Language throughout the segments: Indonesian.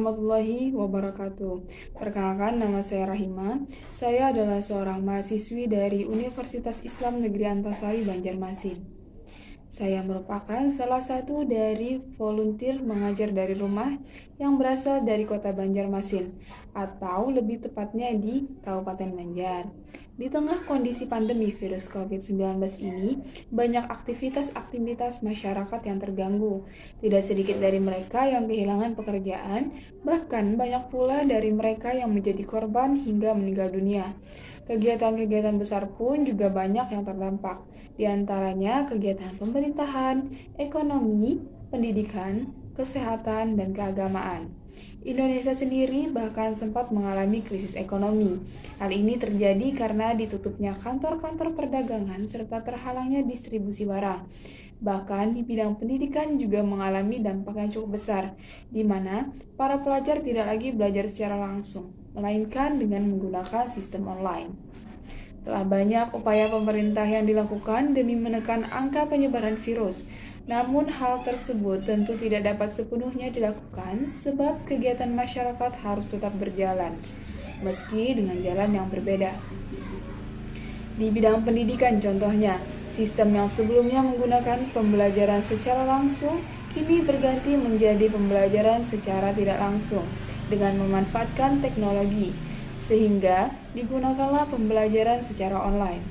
warahmatullahi wabarakatuh. Perkenalkan, nama saya Rahima. Saya adalah seorang mahasiswi dari Universitas Islam Negeri Antasari, Banjarmasin. Saya merupakan salah satu dari volunteer mengajar dari rumah yang berasal dari kota Banjarmasin, atau lebih tepatnya di Kabupaten Banjar. Di tengah kondisi pandemi virus COVID-19 ini, banyak aktivitas-aktivitas masyarakat yang terganggu. Tidak sedikit dari mereka yang kehilangan pekerjaan, bahkan banyak pula dari mereka yang menjadi korban hingga meninggal dunia. Kegiatan-kegiatan besar pun juga banyak yang terdampak, di antaranya kegiatan pemerintahan, ekonomi, pendidikan, kesehatan, dan keagamaan. Indonesia sendiri bahkan sempat mengalami krisis ekonomi. Hal ini terjadi karena ditutupnya kantor-kantor perdagangan serta terhalangnya distribusi barang. Bahkan di bidang pendidikan juga mengalami dampak yang cukup besar, di mana para pelajar tidak lagi belajar secara langsung, melainkan dengan menggunakan sistem online. Telah banyak upaya pemerintah yang dilakukan demi menekan angka penyebaran virus. Namun hal tersebut tentu tidak dapat sepenuhnya dilakukan sebab kegiatan masyarakat harus tetap berjalan, meski dengan jalan yang berbeda. Di bidang pendidikan contohnya, sistem yang sebelumnya menggunakan pembelajaran secara langsung kini berganti menjadi pembelajaran secara tidak langsung dengan memanfaatkan teknologi, sehingga digunakanlah pembelajaran secara online.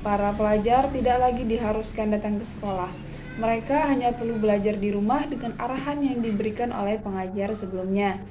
Para pelajar tidak lagi diharuskan datang ke sekolah. Mereka hanya perlu belajar di rumah dengan arahan yang diberikan oleh pengajar sebelumnya.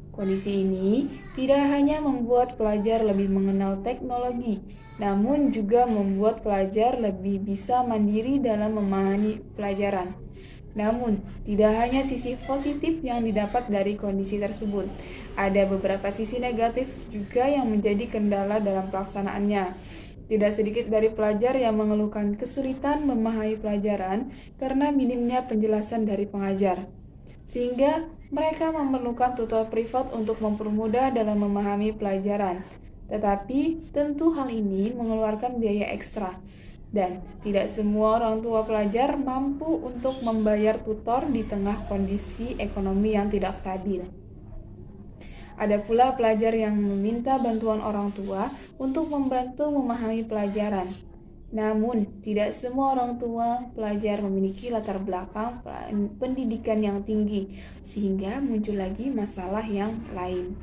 Kondisi ini tidak hanya membuat pelajar lebih mengenal teknologi, namun juga membuat pelajar lebih bisa mandiri dalam memahami pelajaran. Namun, tidak hanya sisi positif yang didapat dari kondisi tersebut, ada beberapa sisi negatif juga yang menjadi kendala dalam pelaksanaannya. Tidak sedikit dari pelajar yang mengeluhkan kesulitan memahami pelajaran karena minimnya penjelasan dari pengajar, sehingga mereka memerlukan tutor privat untuk mempermudah dalam memahami pelajaran. Tetapi tentu hal ini mengeluarkan biaya ekstra, dan tidak semua orang tua pelajar mampu untuk membayar tutor di tengah kondisi ekonomi yang tidak stabil. Ada pula pelajar yang meminta bantuan orang tua untuk membantu memahami pelajaran. Namun, tidak semua orang tua pelajar memiliki latar belakang pendidikan yang tinggi, sehingga muncul lagi masalah yang lain.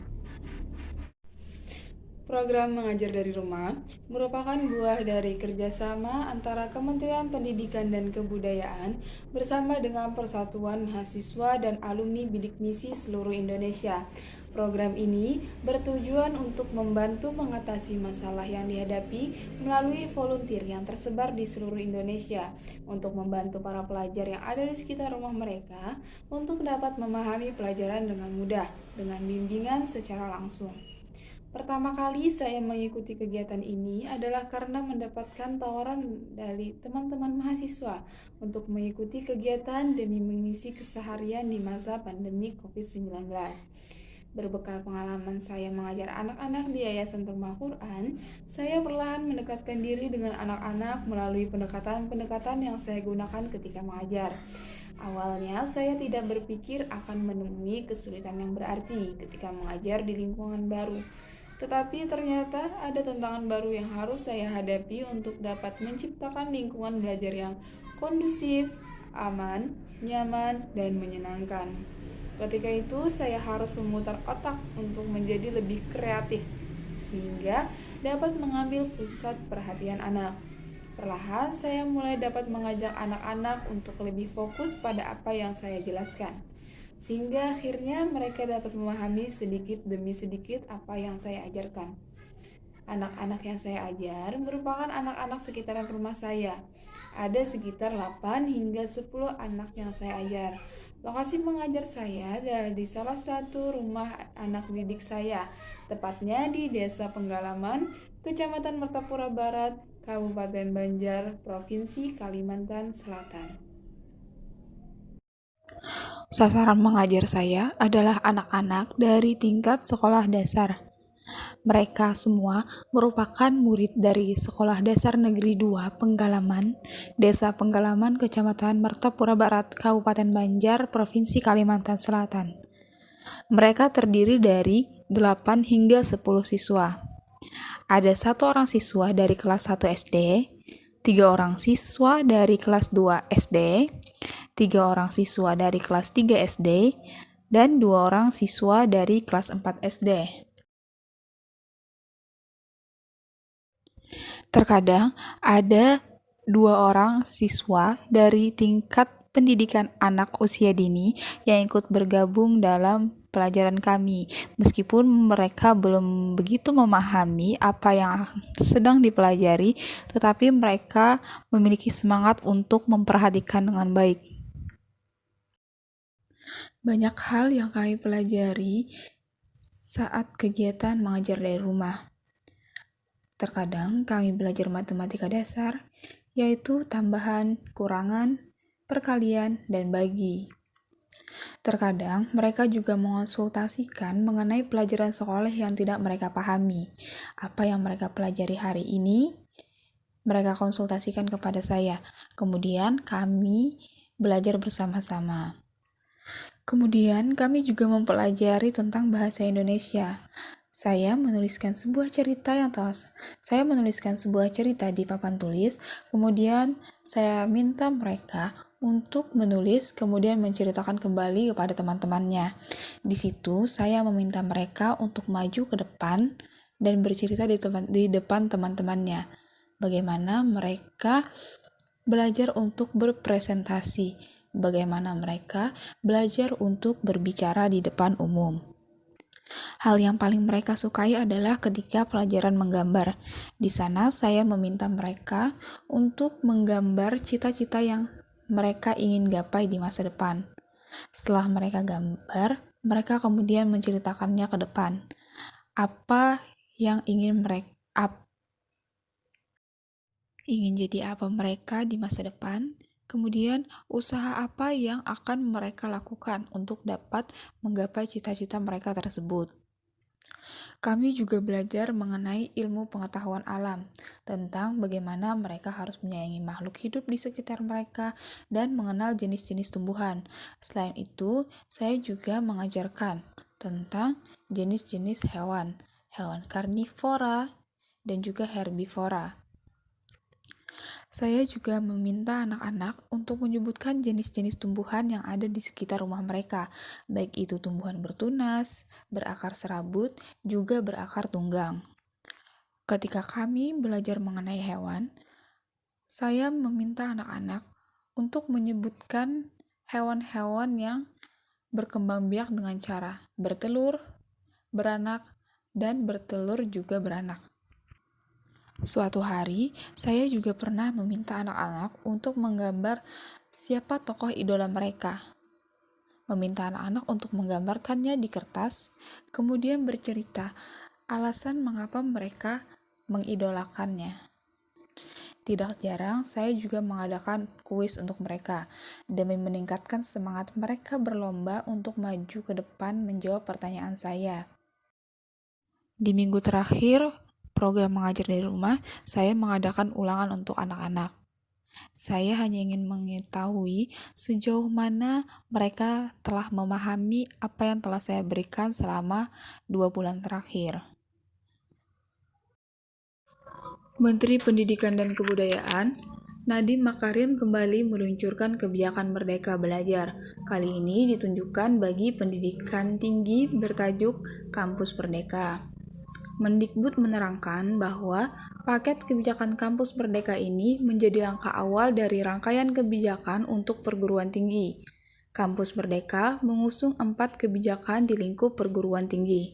Program mengajar dari rumah merupakan buah dari kerjasama antara Kementerian Pendidikan dan Kebudayaan bersama dengan Persatuan Mahasiswa dan Alumni Bidik Misi seluruh Indonesia. Program ini bertujuan untuk membantu mengatasi masalah yang dihadapi melalui volunteer yang tersebar di seluruh Indonesia untuk membantu para pelajar yang ada di sekitar rumah mereka untuk dapat memahami pelajaran dengan mudah dengan bimbingan secara langsung. Pertama kali saya mengikuti kegiatan ini adalah karena mendapatkan tawaran dari teman-teman mahasiswa untuk mengikuti kegiatan demi mengisi keseharian di masa pandemi COVID-19. Berbekal pengalaman saya mengajar anak-anak di Yayasan Terma Quran, saya perlahan mendekatkan diri dengan anak-anak melalui pendekatan-pendekatan yang saya gunakan ketika mengajar. Awalnya saya tidak berpikir akan menemui kesulitan yang berarti ketika mengajar di lingkungan baru. Tetapi ternyata ada tantangan baru yang harus saya hadapi untuk dapat menciptakan lingkungan belajar yang kondusif, aman, nyaman, dan menyenangkan. Ketika itu saya harus memutar otak untuk menjadi lebih kreatif, sehingga dapat mengambil pusat perhatian anak. Perlahan saya mulai dapat mengajak anak-anak untuk lebih fokus pada apa yang saya jelaskan, sehingga akhirnya mereka dapat memahami sedikit demi sedikit apa yang saya ajarkan. Anak-anak yang saya ajar merupakan anak-anak sekitaran rumah saya. Ada sekitar 8 hingga 10 anak yang saya ajar. Lokasi mengajar saya adalah di salah satu rumah anak didik saya, tepatnya di Desa Penggalaman, Kecamatan Mertapura Barat, Kabupaten Banjar, Provinsi Kalimantan Selatan. Sasaran mengajar saya adalah anak-anak dari tingkat sekolah dasar. Mereka semua merupakan murid dari Sekolah Dasar Negeri 2 Penggalaman, Desa Penggalaman, Kecamatan Mertapura Barat, Kabupaten Banjar, Provinsi Kalimantan Selatan. Mereka terdiri dari 8 hingga 10 siswa. Ada 1 orang siswa dari kelas 1 SD, 3 orang siswa dari kelas 2 SD, 3 orang siswa dari kelas 3 SD, dan 2 orang siswa dari kelas 4 SD. Terkadang ada 2 orang siswa dari tingkat pendidikan anak usia dini yang ikut bergabung dalam pelajaran kami, meskipun mereka belum begitu memahami apa yang sedang dipelajari, tetapi mereka memiliki semangat untuk memperhatikan dengan baik. Banyak hal yang kami pelajari saat kegiatan mengajar dari rumah. Terkadang kami belajar matematika dasar, yaitu tambahan, kurangan, perkalian, dan bagi. Terkadang mereka juga mengonsultasikan mengenai pelajaran sekolah yang tidak mereka pahami. Apa yang mereka pelajari hari ini, mereka konsultasikan kepada saya. Kemudian kami belajar bersama-sama. Kemudian kami juga mempelajari tentang bahasa Indonesia. Saya menuliskan sebuah cerita di papan tulis, kemudian saya minta mereka untuk menulis, kemudian menceritakan kembali kepada teman-temannya. Di situ saya meminta mereka untuk maju ke depan dan bercerita di depan teman-temannya. Bagaimana mereka belajar untuk berpresentasi, bagaimana mereka belajar untuk berbicara di depan umum. Hal yang paling mereka sukai adalah ketika pelajaran menggambar. Di sana saya meminta mereka untuk menggambar cita-cita yang mereka ingin gapai di masa depan. Setelah mereka gambar, mereka kemudian menceritakannya ke depan. Apa yang ingin jadi apa mereka di masa depan, kemudian usaha apa yang akan mereka lakukan untuk dapat menggapai cita-cita mereka tersebut. Kami juga belajar mengenai ilmu pengetahuan alam, tentang bagaimana mereka harus menyayangi makhluk hidup di sekitar mereka dan mengenal jenis-jenis tumbuhan. Selain itu, saya juga mengajarkan tentang jenis-jenis hewan karnivora dan juga herbivora. Saya juga meminta anak-anak untuk menyebutkan jenis-jenis tumbuhan yang ada di sekitar rumah mereka, baik itu tumbuhan bertunas, berakar serabut, juga berakar tunggang. Ketika kami belajar mengenai hewan, saya meminta anak-anak untuk menyebutkan hewan-hewan yang berkembang biak dengan cara bertelur, beranak, dan bertelur juga beranak. Suatu hari, saya juga pernah meminta anak-anak untuk menggambar siapa tokoh idola mereka. Meminta anak-anak untuk menggambarkannya di kertas, kemudian bercerita alasan mengapa mereka mengidolakannya. Tidak jarang, saya juga mengadakan kuis untuk mereka, demi meningkatkan semangat mereka berlomba untuk maju ke depan menjawab pertanyaan saya. Di minggu terakhir, program mengajar dari rumah, saya mengadakan ulangan untuk anak-anak. Saya hanya ingin mengetahui sejauh mana mereka telah memahami apa yang telah saya berikan selama 2 bulan terakhir. Menteri Pendidikan dan Kebudayaan, Nadiem Makarim kembali meluncurkan kebijakan Merdeka Belajar. Kali ini ditunjukkan bagi pendidikan tinggi bertajuk Kampus Merdeka. Mendikbud menerangkan bahwa paket kebijakan Kampus Merdeka ini menjadi langkah awal dari rangkaian kebijakan untuk perguruan tinggi. Kampus Merdeka mengusung 4 kebijakan di lingkup perguruan tinggi.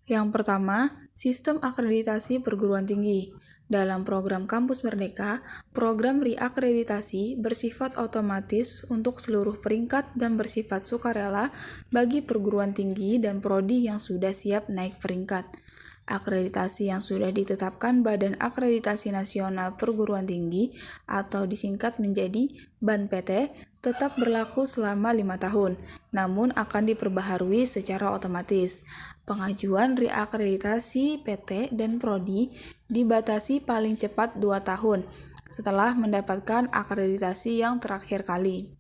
Yang pertama, sistem akreditasi perguruan tinggi. Dalam program Kampus Merdeka, program reakreditasi bersifat otomatis untuk seluruh peringkat dan bersifat sukarela bagi perguruan tinggi dan prodi yang sudah siap naik peringkat. Akreditasi yang sudah ditetapkan Badan Akreditasi Nasional Perguruan Tinggi atau disingkat menjadi BANPT tetap berlaku selama 5 tahun, namun akan diperbaharui secara otomatis. Pengajuan reakreditasi PT dan Prodi dibatasi paling cepat 2 tahun setelah mendapatkan akreditasi yang terakhir kali.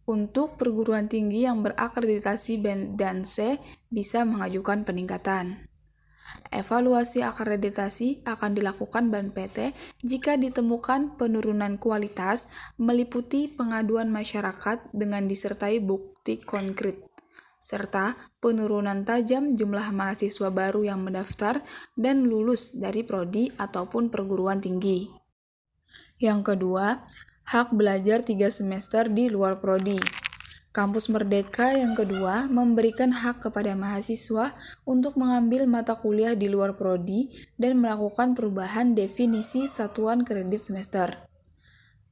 Untuk perguruan tinggi yang berakreditasi B dan C bisa mengajukan peningkatan. Evaluasi akreditasi akan dilakukan BNPT jika ditemukan penurunan kualitas meliputi pengaduan masyarakat dengan disertai bukti konkret, serta penurunan tajam jumlah mahasiswa baru yang mendaftar dan lulus dari prodi ataupun perguruan tinggi. Yang kedua, hak belajar 3 semester di luar prodi. Kampus Merdeka yang kedua memberikan hak kepada mahasiswa untuk mengambil mata kuliah di luar prodi dan melakukan perubahan definisi satuan kredit semester.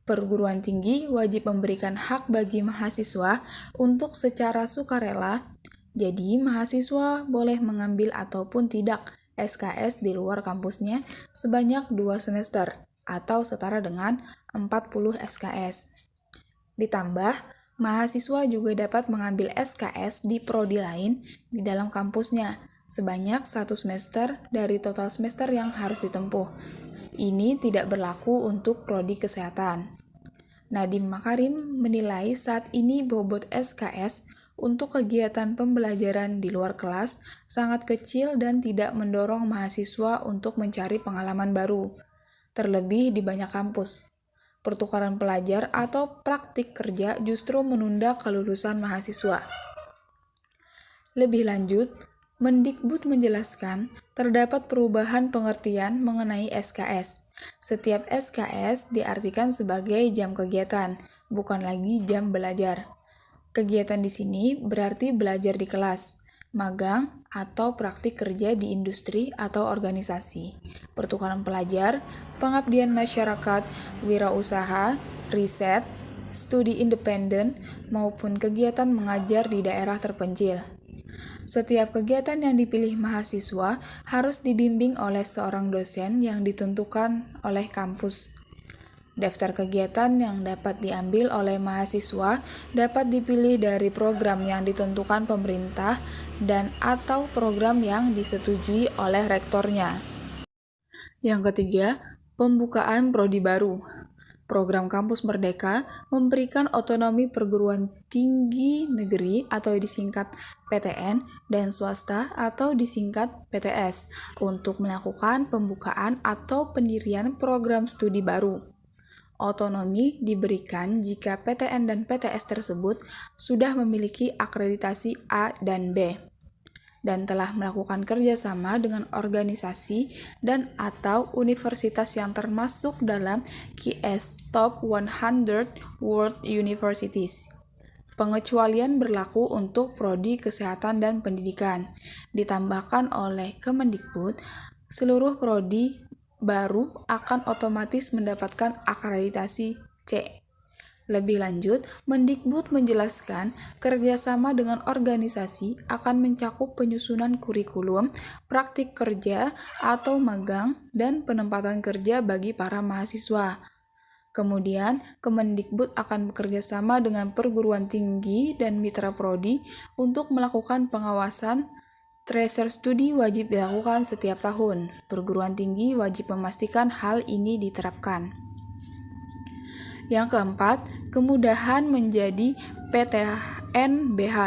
Perguruan tinggi wajib memberikan hak bagi mahasiswa untuk secara sukarela, jadi mahasiswa boleh mengambil ataupun tidak SKS di luar kampusnya sebanyak 2 semester atau setara dengan 40 SKS. Ditambah, mahasiswa juga dapat mengambil SKS di prodi lain di dalam kampusnya sebanyak 1 semester dari total semester yang harus ditempuh. Ini tidak berlaku untuk prodi kesehatan. Nadiem Makarim menilai saat ini bobot SKS untuk kegiatan pembelajaran di luar kelas sangat kecil dan tidak mendorong mahasiswa untuk mencari pengalaman baru, terlebih di banyak kampus. Pertukaran pelajar atau praktik kerja justru menunda kelulusan mahasiswa. Lebih lanjut, Mendikbud menjelaskan terdapat perubahan pengertian mengenai SKS. Setiap SKS diartikan sebagai jam kegiatan, bukan lagi jam belajar. Kegiatan di sini berarti belajar di kelas, magang, atau praktik kerja di industri atau organisasi, pertukaran pelajar, pengabdian masyarakat, wirausaha, riset, studi independen, maupun kegiatan mengajar di daerah terpencil. Setiap kegiatan yang dipilih mahasiswa harus dibimbing oleh seorang dosen yang ditentukan oleh kampus. Daftar kegiatan yang dapat diambil oleh mahasiswa dapat dipilih dari program yang ditentukan pemerintah dan atau program yang disetujui oleh rektornya. Yang ketiga, pembukaan prodi baru. Program Kampus Merdeka memberikan otonomi perguruan tinggi negeri atau disingkat PTN dan swasta atau disingkat PTS untuk melakukan pembukaan atau pendirian program studi baru. Otonomi diberikan jika PTN dan PTS tersebut sudah memiliki akreditasi A dan B dan telah melakukan kerjasama dengan organisasi dan atau universitas yang termasuk dalam QS Top 100 World Universities. Pengecualian berlaku untuk prodi kesehatan dan pendidikan. Ditambahkan oleh Kemendikbud, seluruh prodi baru akan otomatis mendapatkan akreditasi C. Lebih lanjut, Mendikbud menjelaskan kerjasama dengan organisasi akan mencakup penyusunan kurikulum, praktik kerja atau magang, dan penempatan kerja bagi para mahasiswa. Kemudian, Kemendikbud akan bekerjasama dengan perguruan tinggi dan mitra prodi untuk melakukan pengawasan. Tracer studi wajib dilakukan setiap tahun. Perguruan tinggi wajib memastikan hal ini diterapkan. Yang keempat, kemudahan menjadi PTN/BH.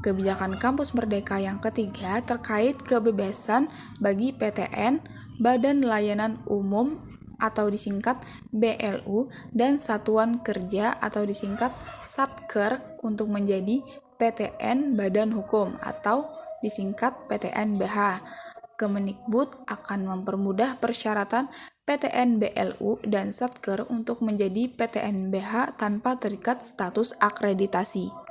Kebijakan Kampus Merdeka yang ketiga terkait kebebasan bagi PTN, Badan Layanan Umum atau disingkat BLU, dan Satuan Kerja atau disingkat Satker untuk menjadi PTN Badan Hukum atau disingkat PTN/BH. Kemendikbud akan mempermudah persyaratan PTN BLU dan Satker untuk menjadi PTN BH tanpa terikat status akreditasi.